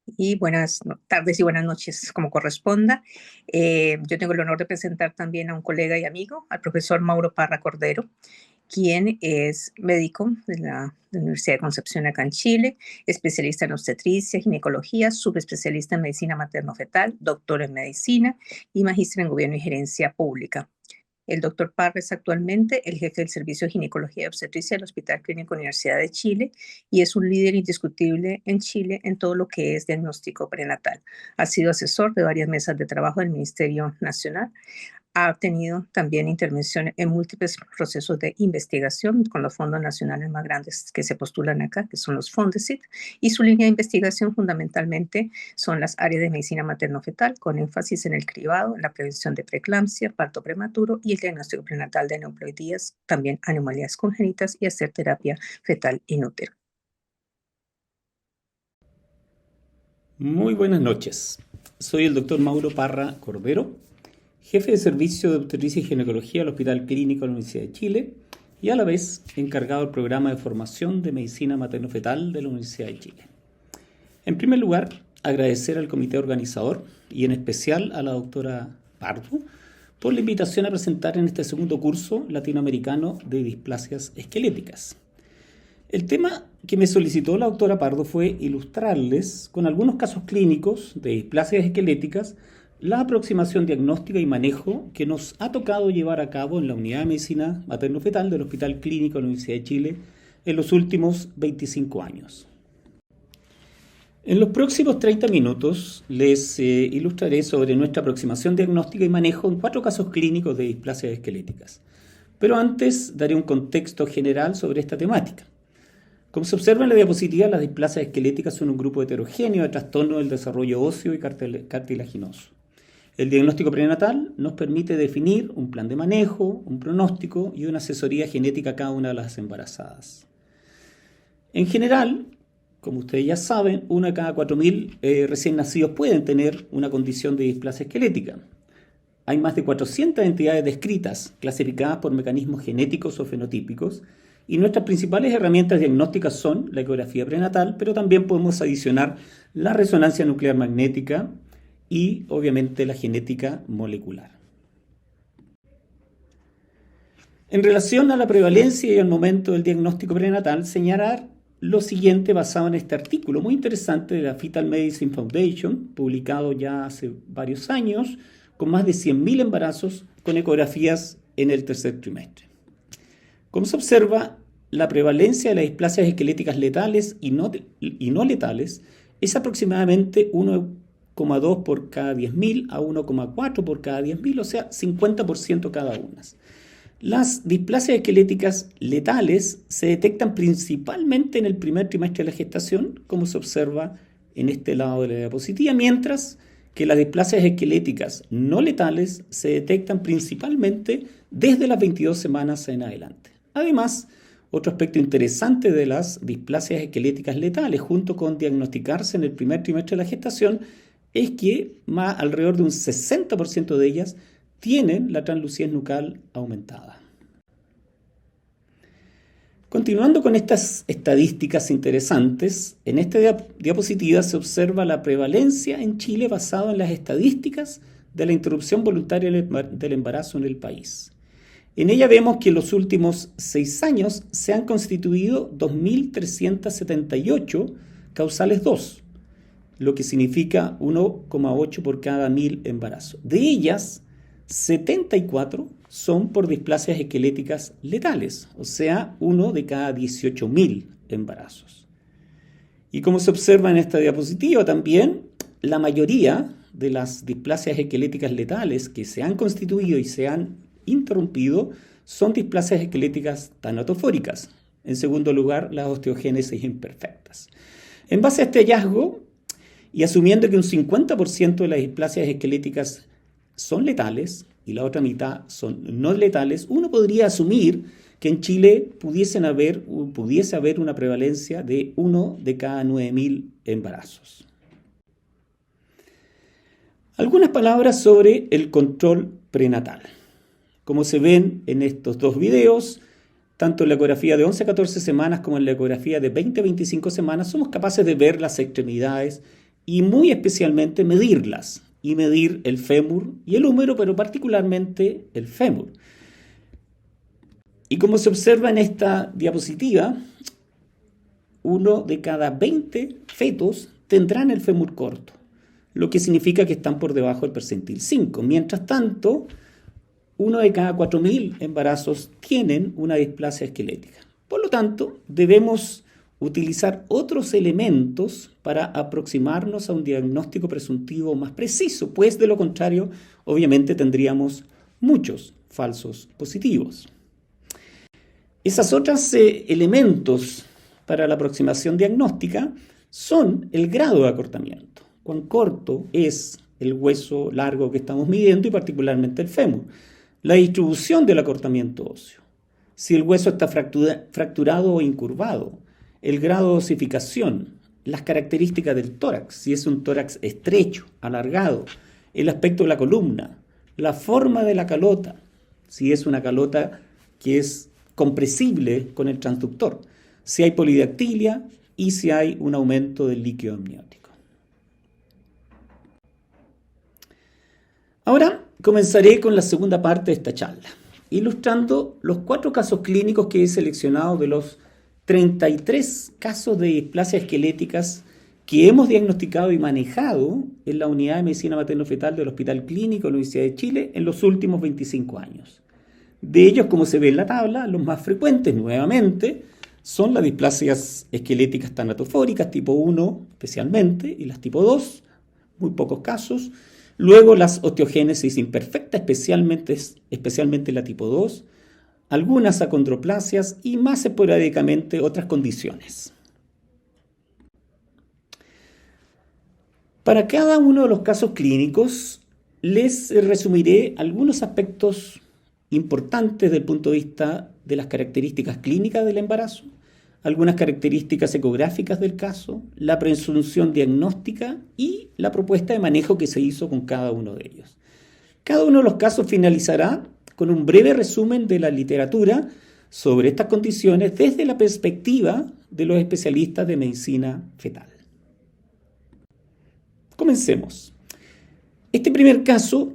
Y buenas tardes y buenas noches, como corresponda. Yo tengo el honor de presentar también a un colega y amigo, al profesor Mauro Parra Cordero, quien es médico de la Universidad de Concepción acá en Chile, especialista en obstetricia, ginecología, subespecialista en medicina materno-fetal, doctor en medicina y magíster en gobierno y gerencia pública. El doctor Parra es actualmente el jefe del Servicio de Ginecología y Obstetricia del Hospital Clínico Universidad de Chile y es un líder indiscutible en Chile en todo lo que es diagnóstico prenatal. Ha sido asesor de varias mesas de trabajo del Ministerio Nacional. Ha tenido también intervención en múltiples procesos de investigación con los fondos nacionales más grandes que se postulan acá, que son los Fondesit, y su línea de investigación fundamentalmente son las áreas de medicina materno-fetal, con énfasis en el cribado, en la prevención de preeclampsia, parto prematuro y el diagnóstico prenatal de aneuploidías, también anomalías congénitas y hacer terapia fetal in útero. Muy buenas noches. Soy el doctor Mauro Parra Cordero, jefe de servicio de obstetricia y ginecología del Hospital Clínico de la Universidad de Chile y a la vez encargado del programa de formación de medicina materno-fetal de la Universidad de Chile. En primer lugar, agradecer al comité organizador y en especial a la doctora Pardo por la invitación a presentar en este segundo curso latinoamericano de displasias esqueléticas. El tema que me solicitó la doctora Pardo fue ilustrarles con algunos casos clínicos de displasias esqueléticas la aproximación diagnóstica y manejo que nos ha tocado llevar a cabo en la Unidad de Medicina Materno-Fetal del Hospital Clínico de la Universidad de Chile en los últimos 25 años. En los próximos 30 minutos les ilustraré sobre nuestra aproximación diagnóstica y manejo en 4 casos clínicos de displasias esqueléticas. Pero antes daré un contexto general sobre esta temática. Como se observa en la diapositiva, las displasias esqueléticas son un grupo heterogéneo de trastornos del desarrollo óseo y cartilaginoso. El diagnóstico prenatal nos permite definir un plan de manejo, un pronóstico y una asesoría genética a cada una de las embarazadas. En general, como ustedes ya saben, 1 de cada 4.000 recién nacidos pueden tener una condición de displasia esquelética. Hay más de 400 entidades descritas, clasificadas por mecanismos genéticos o fenotípicos, y nuestras principales herramientas diagnósticas son la ecografía prenatal, pero también podemos adicionar la resonancia nuclear magnética y, obviamente, la genética molecular. En relación a la prevalencia y al momento del diagnóstico prenatal, señalar lo siguiente basado en este artículo muy interesante de la Fetal Medicine Foundation, publicado ya hace varios años, con más de 100.000 embarazos con ecografías en el tercer trimestre. Como se observa, la prevalencia de las displasias esqueléticas letales y no letales es aproximadamente 1,2 por cada 10.000 a 1,4 por cada 10.000, o sea, 50% cada una. Las displasias esqueléticas letales se detectan principalmente en el primer trimestre de la gestación, como se observa en este lado de la diapositiva, mientras que las displasias esqueléticas no letales se detectan principalmente desde las 22 semanas en adelante. Además, otro aspecto interesante de las displasias esqueléticas letales, junto con diagnosticarse en el primer trimestre de la gestación, es que alrededor de un 60% de ellas tienen la translucidez nucal aumentada. Continuando con estas estadísticas interesantes, en esta diapositiva se observa la prevalencia en Chile basada en las estadísticas de la interrupción voluntaria del embarazo en el país. En ella vemos que en los últimos 6 años se han constituido 2.378 causales 2, lo que significa 1,8 por cada 1.000 embarazos. De ellas, 74 son por displasias esqueléticas letales, o sea, 1 de cada 18.000 embarazos. Y como se observa en esta diapositiva también, la mayoría de las displasias esqueléticas letales que se han constituido y se han interrumpido son displasias esqueléticas tanatofóricas. En segundo lugar, las osteogénesis imperfectas. En base a este hallazgo, y asumiendo que un 50% de las displasias esqueléticas son letales y la otra mitad son no letales, uno podría asumir que en Chile pudiese haber una prevalencia de 1 de cada 9.000 embarazos. Algunas palabras sobre el control prenatal. Como se ven en estos 2 videos, tanto en la ecografía de 11 a 14 semanas como en la ecografía de 20 a 25 semanas, somos capaces de ver las extremidades y muy especialmente medirlas, y medir el fémur y el húmero, pero particularmente el fémur. Y como se observa en esta diapositiva, 1 de cada 20 fetos tendrán el fémur corto, lo que significa que están por debajo del percentil 5. Mientras tanto, 1 de cada 4.000 embarazos tienen una displasia esquelética. Por lo tanto, debemos utilizar otros elementos para aproximarnos a un diagnóstico presuntivo más preciso, pues de lo contrario, obviamente tendríamos muchos falsos positivos. Esos otros elementos para la aproximación diagnóstica son el grado de acortamiento. Cuán corto es el hueso largo que estamos midiendo y particularmente el fémur. La distribución del acortamiento óseo. Si el hueso está fracturado o incurvado. El grado de osificación. Las características del tórax. Si es un tórax estrecho, alargado. El aspecto de la columna. La forma de la calota. Si es una calota que es compresible con el transductor. Si hay polidactilia y si hay un aumento del líquido amniótico. Ahora comenzaré con la segunda parte de esta charla, ilustrando los 4 casos clínicos que he seleccionado de los 33 casos de displasias esqueléticas que hemos diagnosticado y manejado en la unidad de medicina materno-fetal del Hospital Clínico de la Universidad de Chile en los últimos 25 años. De ellos, como se ve en la tabla, los más frecuentes nuevamente son las displasias esqueléticas tanatofóricas tipo 1 especialmente y las tipo 2, muy pocos casos. Luego las osteogénesis imperfecta, especialmente la tipo 2, algunas acondroplasias y más esporádicamente otras condiciones. Para cada uno de los casos clínicos les resumiré algunos aspectos importantes desde el punto de vista de las características clínicas del embarazo, algunas características ecográficas del caso, la presunción diagnóstica y la propuesta de manejo que se hizo con cada uno de ellos. Cada uno de los casos finalizará con un breve resumen de la literatura sobre estas condiciones desde la perspectiva de los especialistas de medicina fetal. Comencemos. Este primer caso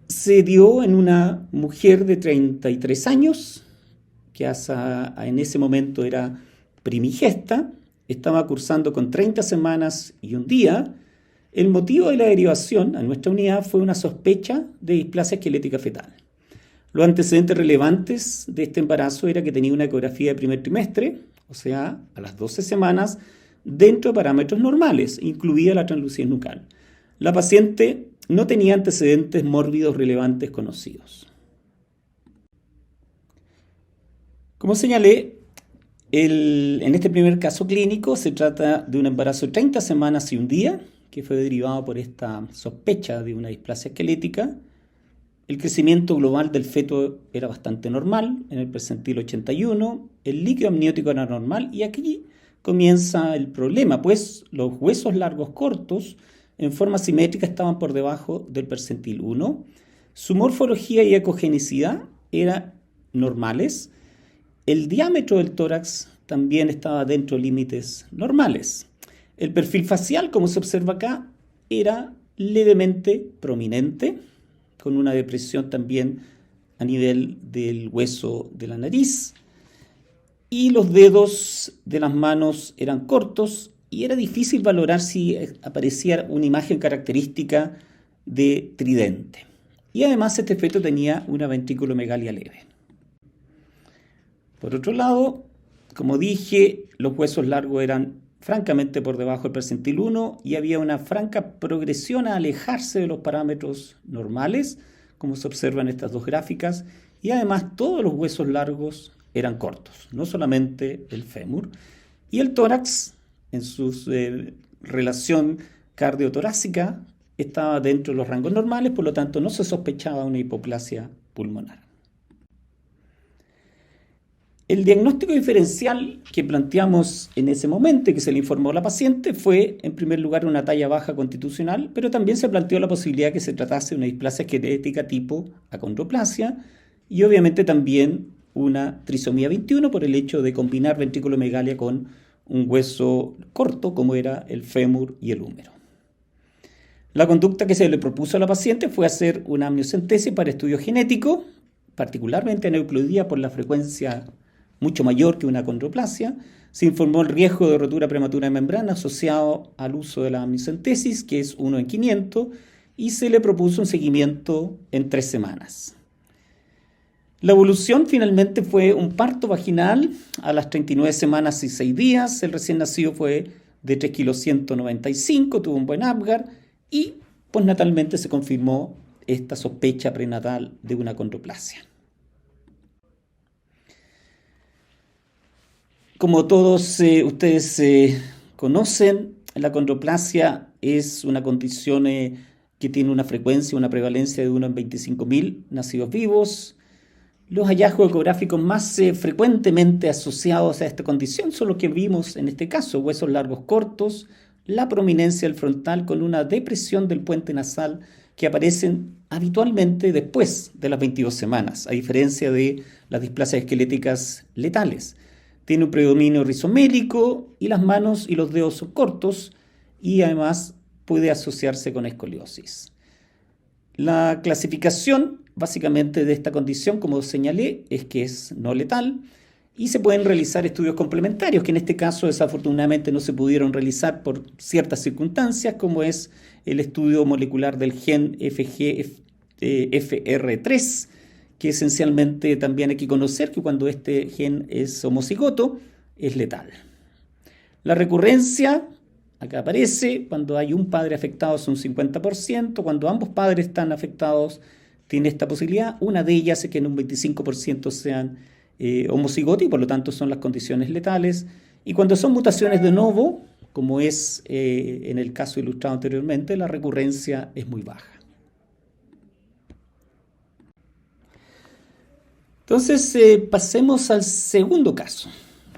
se dio en una mujer de 33 años, que en ese momento era primigesta, estaba cursando con 30 semanas y un día. El motivo de la derivación a nuestra unidad fue una sospecha de displasia esquelética fetal. Los antecedentes relevantes de este embarazo era que tenía una ecografía de primer trimestre, o sea, a las 12 semanas, dentro de parámetros normales, incluida la translucidez nucal. La paciente no tenía antecedentes mórbidos relevantes conocidos. Como señalé, en este primer caso clínico se trata de un embarazo de 30 semanas y un día, que fue derivado por esta sospecha de una displasia esquelética. El crecimiento global del feto era bastante normal, en el percentil 81, el líquido amniótico era normal y aquí comienza el problema, pues los huesos largos cortos en forma simétrica estaban por debajo del percentil 1, su morfología y ecogenicidad eran normales, el diámetro del tórax también estaba dentro de límites normales. El perfil facial, como se observa acá, era levemente prominente, con una depresión también a nivel del hueso de la nariz, y los dedos de las manos eran cortos y era difícil valorar si aparecía una imagen característica de tridente. Y además este feto tenía una ventriculomegalia leve. Por otro lado, como dije, los huesos largos eran francamente por debajo del percentil 1 y había una franca progresión a alejarse de los parámetros normales, como se observa en estas dos gráficas, y además todos los huesos largos eran cortos, no solamente el fémur, y el tórax en su relación cardiotorácica estaba dentro de los rangos normales, por lo tanto no se sospechaba una hipoplasia pulmonar. El diagnóstico diferencial que planteamos en ese momento y que se le informó a la paciente fue, en primer lugar, una talla baja constitucional, pero también se planteó la posibilidad que se tratase de una displasia esquelética tipo acondroplasia y obviamente también una trisomía 21 por el hecho de combinar ventriculomegalia con un hueso corto como era el fémur y el húmero. La conducta que se le propuso a la paciente fue hacer una amniocentesis para estudio genético, particularmente aneuploidía por la frecuencia mucho mayor que una acondroplasia. Se informó el riesgo de rotura prematura de membrana asociado al uso de la amniocentesis, que es 1 en 500, y se le propuso un seguimiento en 3 semanas. La evolución finalmente fue un parto vaginal a las 39 semanas y 6 días. El recién nacido fue de 3,195 kg, tuvo un buen Apgar y postnatalmente se confirmó esta sospecha prenatal de una acondroplasia. Como todos ustedes conocen, la acondroplasia es una condición que tiene una frecuencia, una prevalencia de 1 en 25.000 nacidos vivos. Los hallazgos ecográficos más frecuentemente asociados a esta condición son los que vimos en este caso: huesos largos cortos, la prominencia del frontal con una depresión del puente nasal que aparecen habitualmente después de las 22 semanas, a diferencia de las displasias esqueléticas letales. Tiene un predominio rizomélico y las manos y los dedos son cortos y además puede asociarse con escoliosis. La clasificación básicamente de esta condición, como señalé, es que es no letal y se pueden realizar estudios complementarios que en este caso desafortunadamente no se pudieron realizar por ciertas circunstancias, como es el estudio molecular del gen FGFR3, que esencialmente también hay que conocer que cuando este gen es homocigoto es letal. La recurrencia, acá aparece, cuando hay un padre afectado es un 50%, cuando ambos padres están afectados tiene esta posibilidad. Una de ellas es que en un 25% sean homocigotos y por lo tanto son las condiciones letales. Y cuando son mutaciones de novo, como es en el caso ilustrado anteriormente, la recurrencia es muy baja. Entonces pasemos al segundo caso,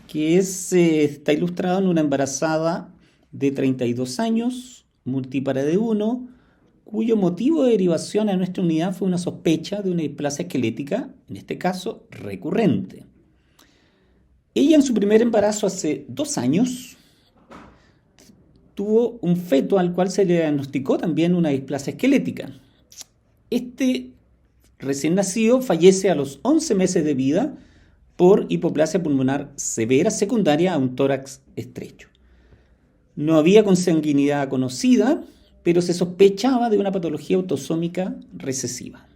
que está ilustrado en una embarazada de 32 años, multípara de 1, cuyo motivo de derivación a nuestra unidad fue una sospecha de una displasia esquelética, en este caso recurrente. Ella en su primer embarazo hace 2 años tuvo un feto al cual se le diagnosticó también una displasia esquelética. Este recién nacido fallece a los 11 meses de vida por hipoplasia pulmonar severa secundaria a un tórax estrecho. No había consanguinidad conocida, pero se sospechaba de una patología autosómica recesiva.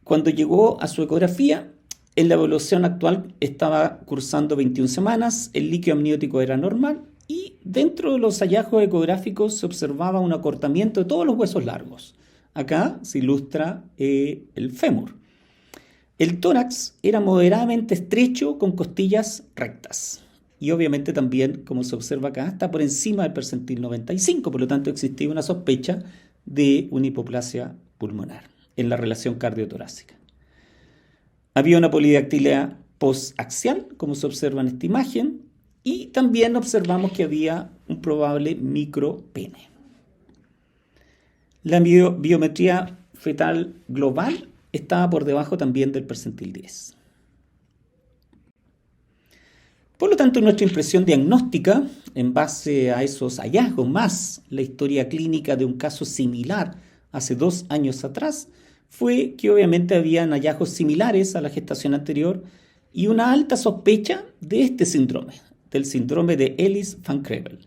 Cuando llegó a su ecografía, en la evaluación actual estaba cursando 21 semanas, el líquido amniótico era normal y dentro de los hallazgos ecográficos se observaba un acortamiento de todos los huesos largos. Acá se ilustra el fémur. El tórax era moderadamente estrecho con costillas rectas. Y obviamente también, como se observa acá, está por encima del percentil 95, por lo tanto existía una sospecha de una hipoplasia pulmonar en la relación cardiotorácica. Había una polidactilia postaxial, como se observa en esta imagen, y también observamos que había un probable micropene. La biometría fetal global estaba por debajo también del percentil 10. Por lo tanto, nuestra impresión diagnóstica, en base a esos hallazgos, más la historia clínica de un caso similar hace 2 años atrás, fue que obviamente habían hallazgos similares a la gestación anterior y una alta sospecha de este síndrome, del síndrome de Ellis-Van Creveld,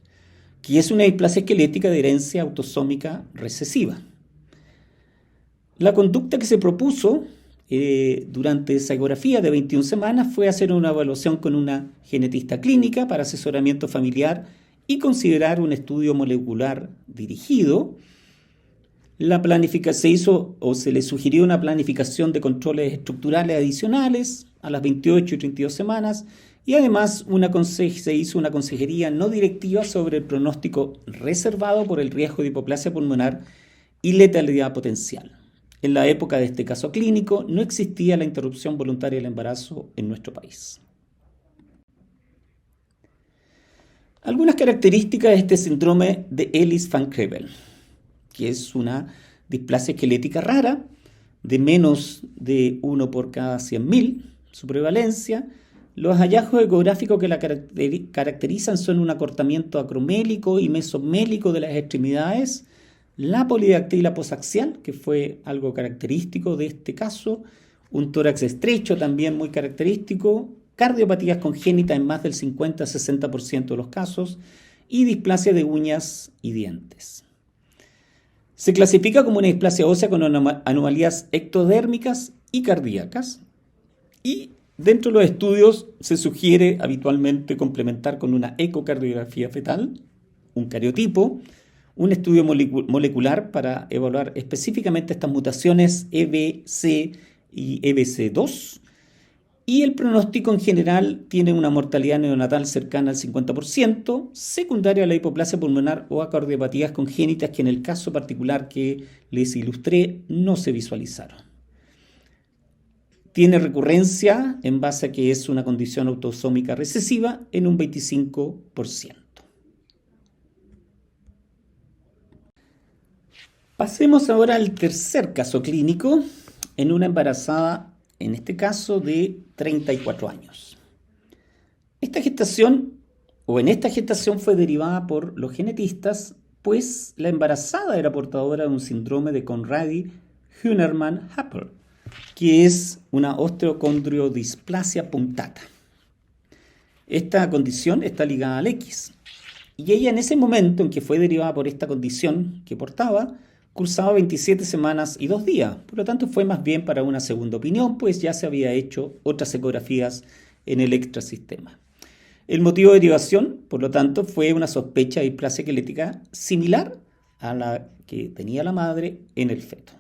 que es una displasia esquelética de herencia autosómica recesiva. La conducta que se propuso durante esa ecografía de 21 semanas fue hacer una evaluación con una genetista clínica para asesoramiento familiar y considerar un estudio molecular dirigido. Se hizo o se le sugirió una planificación de controles estructurales adicionales a las 28 y 32 semanas y además se hizo una consejería no directiva sobre el pronóstico reservado por el riesgo de hipoplasia pulmonar y letalidad potencial. En la época de este caso clínico no existía la interrupción voluntaria del embarazo en nuestro país. Algunas características de este síndrome de Ellis-Van Creveld, que es una displasia esquelética rara de menos de 1 por cada 100.000, su prevalencia. Los hallazgos ecográficos que la caracterizan son un acortamiento acromélico y mesomélico de las extremidades, la polidactilia posaxial, que fue algo característico de este caso, un tórax estrecho también muy característico, cardiopatías congénitas en más del 50-60% de los casos y displasia de uñas y dientes. Se clasifica como una displasia ósea con anomalías ectodérmicas y cardíacas, y dentro de los estudios se sugiere habitualmente complementar con una ecocardiografía fetal, un cariotipo, un estudio molecular para evaluar específicamente estas mutaciones EBC y EBC2, y el pronóstico en general tiene una mortalidad neonatal cercana al 50%, secundaria a la hipoplasia pulmonar o a cardiopatías congénitas que en el caso particular que les ilustré no se visualizaron. Tiene recurrencia en base a que es una condición autosómica recesiva en un 25%. Pasemos ahora al tercer caso clínico en una embarazada, en este caso de 34 años. En esta gestación fue derivada por los genetistas, pues la embarazada era portadora de un síndrome de Conradi-Hunerman-Happel, que es una osteocondrodisplasia punctata. Esta condición está ligada al X, y ella en ese momento en que fue derivada por esta condición que portaba, cursaba 27 semanas y 2 días, por lo tanto fue más bien para una segunda opinión, pues ya se había hecho otras ecografías en el extrasistema. El motivo de derivación, por lo tanto, fue una sospecha de displasia esquelética similar a la que tenía la madre en el feto.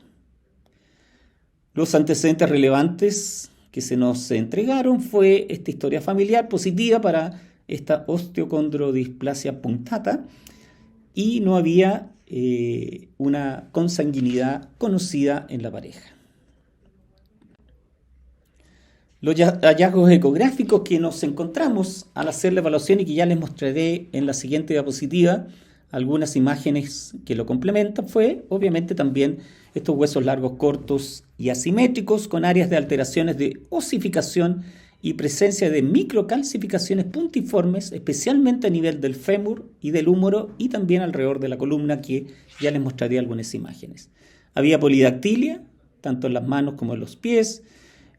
Los antecedentes relevantes que se nos entregaron fue esta historia familiar positiva para esta osteocondrodisplasia punctata y no había una consanguinidad conocida en la pareja. Los hallazgos ecográficos que nos encontramos al hacer la evaluación y que ya les mostraré en la siguiente diapositiva, algunas imágenes que lo complementan, fue obviamente también estos huesos largos, cortos y asimétricos con áreas de alteraciones de osificación y presencia de microcalcificaciones puntiformes, especialmente a nivel del fémur y del húmero y también alrededor de la columna, que ya les mostraré algunas imágenes. Había polidactilia, tanto en las manos como en los pies.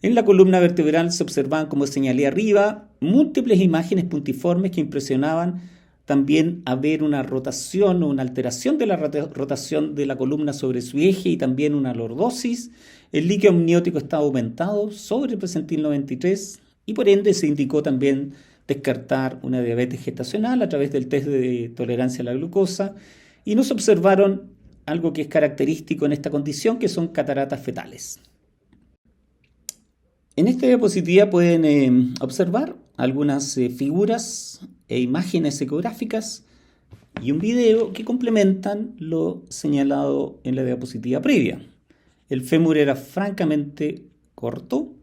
En la columna vertebral se observaban, como señalé arriba, múltiples imágenes puntiformes que impresionaban también a ver una rotación o una alteración de la rotación de la columna sobre su eje y también una lordosis. El líquido amniótico estaba aumentado sobre el presentil 93 y por ende se indicó también descartar una diabetes gestacional a través del test de tolerancia a la glucosa y nos observaron algo que es característico en esta condición, que son cataratas fetales. En esta diapositiva pueden observar algunas figuras e imágenes ecográficas y un video que complementan lo señalado en la diapositiva previa. El fémur era francamente corto,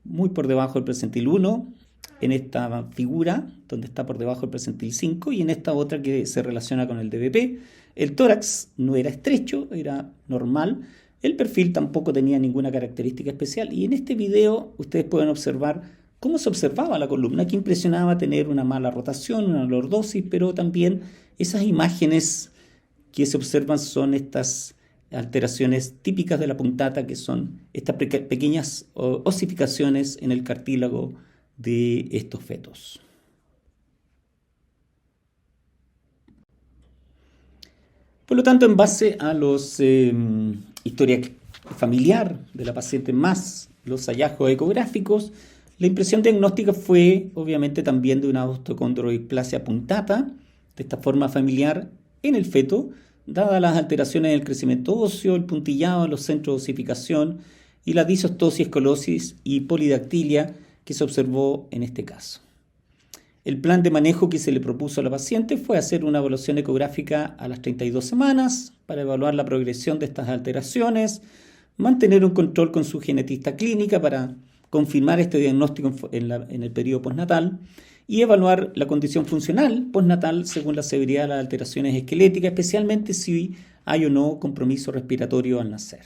muy por debajo del presentil 1, en esta figura donde está por debajo del presentil 5 y en esta otra que se relaciona con el DBP. El tórax no era estrecho, era normal. El perfil tampoco tenía ninguna característica especial y en este video ustedes pueden observar cómo se observaba la columna, que impresionaba tener una mala rotación, una lordosis, pero también esas imágenes que se observan son estas alteraciones típicas de la punctata, que son estas pequeñas osificaciones en el cartílago de estos fetos. Por lo tanto, en base a los historia familiar de la paciente más los hallazgos ecográficos, la impresión diagnóstica fue obviamente también de una osteocondrodisplasia punctata, de esta forma familiar en el feto, dadas las alteraciones en el crecimiento óseo, el puntillado en los centros de osificación y la disostosis, escolosis y polidactilia que se observó en este caso. El plan de manejo que se le propuso a la paciente fue hacer una evaluación ecográfica a las 32 semanas para evaluar la progresión de estas alteraciones, mantener un control con su genetista clínica para confirmar este diagnóstico en el periodo postnatal y evaluar la condición funcional postnatal según la severidad de las alteraciones esqueléticas, especialmente si hay o no compromiso respiratorio al nacer.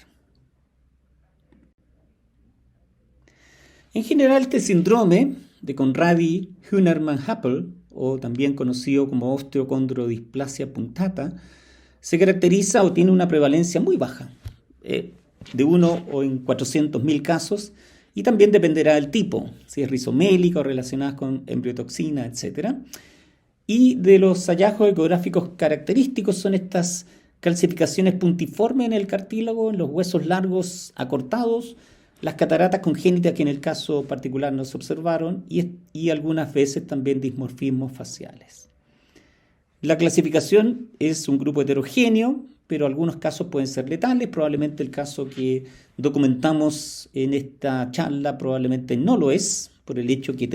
En general, este síndrome de Conradi-Hünermann-Happel, o también conocido como osteocondrodisplasia punctata, se caracteriza o tiene una prevalencia muy baja, de 1 o en 400.000 casos, y también dependerá del tipo, si es rizomélica o relacionada con embriotoxina, etc. Y de los hallazgos ecográficos característicos son estas calcificaciones puntiformes en el cartílago, en los huesos largos acortados, las cataratas congénitas que en el caso particular no se observaron y algunas veces también dismorfismos faciales. La clasificación es un grupo heterogéneo, pero algunos casos pueden ser letales. Probablemente el caso que documentamos en esta charla probablemente no lo es, por el hecho que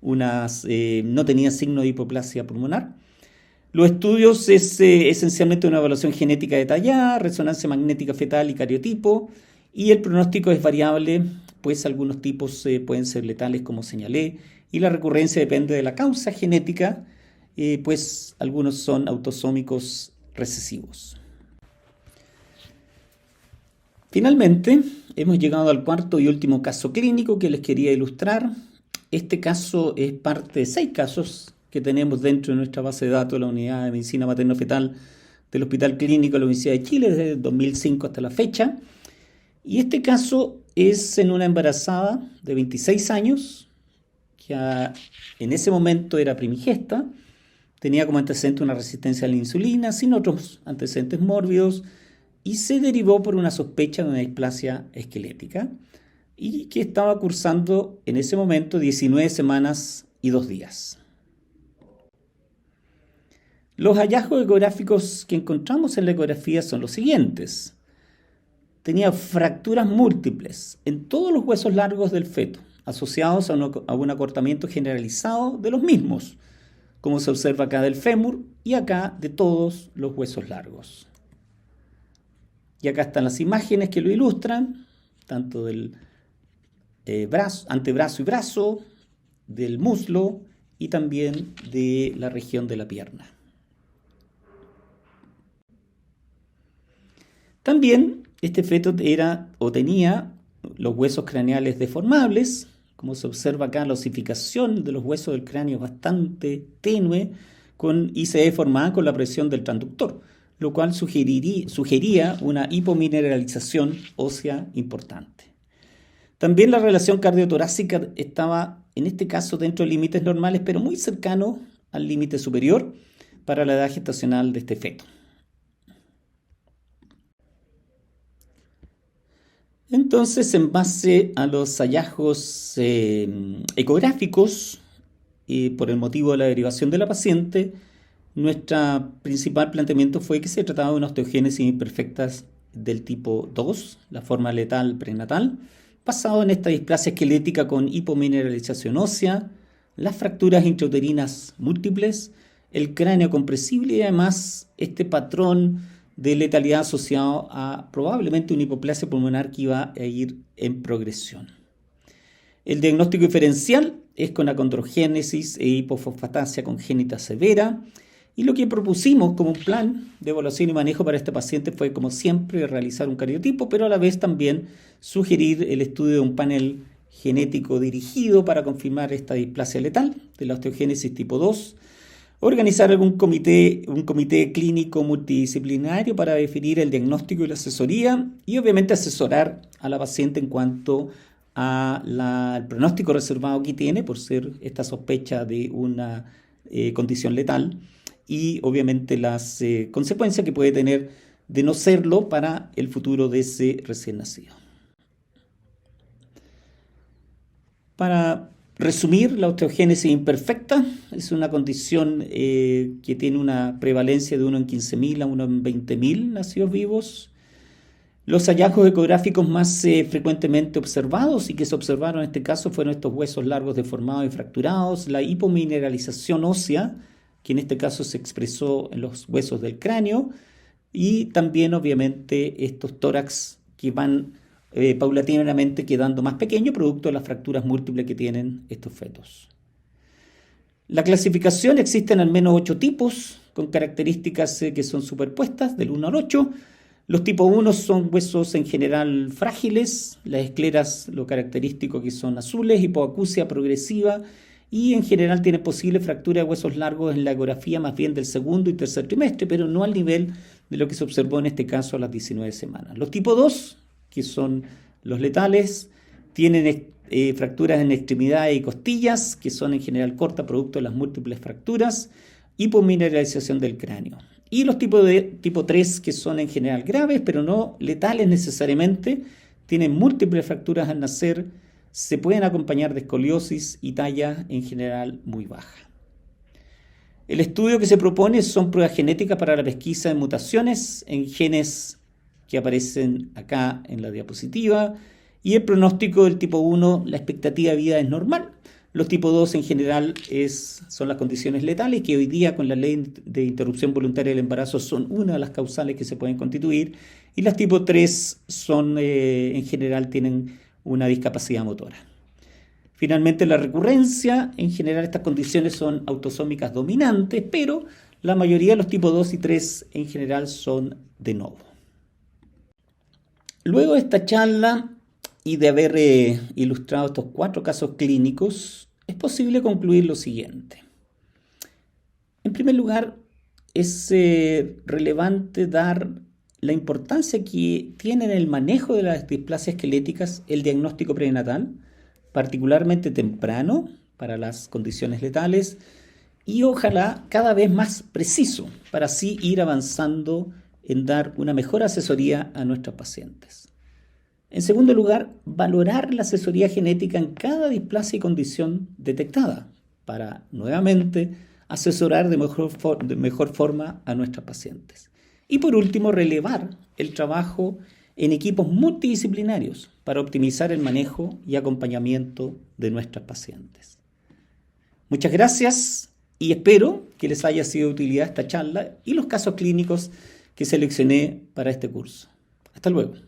no tenía signo de hipoplasia pulmonar. Los estudios es esencialmente una evaluación genética detallada, resonancia magnética fetal y cariotipo, y el pronóstico es variable, pues algunos tipos pueden ser letales, como señalé, y la recurrencia depende de la causa genética, pues algunos son autosómicos recesivos. Finalmente, hemos llegado al cuarto y último caso clínico que les quería ilustrar. Este caso es parte de 6 casos que tenemos dentro de nuestra base de datos de la Unidad de Medicina Materno-Fetal del Hospital Clínico de la Universidad de Chile desde 2005 hasta la fecha. Y este caso es en una embarazada de 26 años, que en ese momento era primigesta, tenía como antecedente una resistencia a la insulina, sin otros antecedentes mórbidos, y se derivó por una sospecha de una displasia esquelética, y que estaba cursando en ese momento 19 semanas y 2 días. Los hallazgos ecográficos que encontramos en la ecografía son los siguientes. Tenía fracturas múltiples en todos los huesos largos del feto, asociados a un acortamiento generalizado de los mismos, como se observa acá del fémur y acá de todos los huesos largos. Y acá están las imágenes que lo ilustran, tanto del antebrazo y brazo, del muslo y también de la región de la pierna. También este feto tenía los huesos craneales deformables, como se observa acá, la osificación de los huesos del cráneo es bastante tenue y se deformaba con la presión del transductor, lo cual sugería una hipomineralización ósea importante. También la relación cardiotorácica estaba, en este caso, dentro de límites normales, pero muy cercano al límite superior para la edad gestacional de este feto. Entonces, en base a los hallazgos ecográficos y por el motivo de la derivación de la paciente, nuestro principal planteamiento fue que se trataba de una osteogénesis imperfecta del tipo 2, la forma letal prenatal, basado en esta displasia esquelética con hipomineralización ósea, las fracturas intrauterinas múltiples, el cráneo compresible y además este patrón de letalidad asociado a probablemente una hipoplasia pulmonar que iba a ir en progresión. El diagnóstico diferencial es con acondrogénesis e hipofosfatasia congénita severa, y lo que propusimos como un plan de evaluación y manejo para este paciente fue, como siempre, realizar un cariotipo, pero a la vez también sugerir el estudio de un panel genético dirigido para confirmar esta displasia letal de la osteogénesis tipo 2, organizar un comité clínico multidisciplinario para definir el diagnóstico y la asesoría y obviamente asesorar a la paciente en cuanto al pronóstico reservado que tiene por ser esta sospecha de una condición letal y obviamente las consecuencias que puede tener de no serlo para el futuro de ese recién nacido. Para resumir, la osteogénesis imperfecta es una condición que tiene una prevalencia de 1 en 15.000 a 1 en 20.000 nacidos vivos. Los hallazgos ecográficos más frecuentemente observados y que se observaron en este caso fueron estos huesos largos deformados y fracturados, la hipomineralización ósea, que en este caso se expresó en los huesos del cráneo, y también obviamente estos tórax que van paulatinamente quedando más pequeños producto de las fracturas múltiples que tienen estos fetos. La clasificación existen al menos 8 tipos con características que son superpuestas del 1 al 8. Los tipo 1 son huesos en general frágiles, las escleras lo característico que son azules, hipoacusia progresiva y en general tiene posible fractura de huesos largos en la ecografía más bien del segundo y tercer trimestre, pero no al nivel de lo que se observó en este caso a las 19 semanas. Los tipo 2, que son los letales, tienen fracturas en extremidades y costillas, que son en general cortas, producto de las múltiples fracturas, hipomineralización del cráneo. Y los tipo 3, que son en general graves, pero no letales necesariamente, tienen múltiples fracturas al nacer, se pueden acompañar de escoliosis y talla en general muy baja. El estudio que se propone son pruebas genéticas para la pesquisa de mutaciones en genes que aparecen acá en la diapositiva, y el pronóstico del tipo 1, la expectativa de vida es normal. Los tipo 2 en general son las condiciones letales, que hoy día con la ley de interrupción voluntaria del embarazo son una de las causales que se pueden constituir, y las tipo 3 son, en general tienen una discapacidad motora. Finalmente, la recurrencia, en general estas condiciones son autosómicas dominantes, pero la mayoría de los tipo 2 y 3 en general son de novo. Luego de esta charla y de haber ilustrado estos 4 casos clínicos, es posible concluir lo siguiente. En primer lugar, es relevante dar la importancia que tiene en el manejo de las displasias esqueléticas el diagnóstico prenatal, particularmente temprano para las condiciones letales, y ojalá cada vez más preciso para así ir avanzando en dar una mejor asesoría a nuestros pacientes. En segundo lugar, valorar la asesoría genética en cada displasia y condición detectada para, nuevamente, asesorar de mejor forma a nuestros pacientes. Y por último, relevar el trabajo en equipos multidisciplinarios para optimizar el manejo y acompañamiento de nuestros pacientes. Muchas gracias y espero que les haya sido de utilidad esta charla y los casos clínicos que seleccioné para este curso. Hasta luego.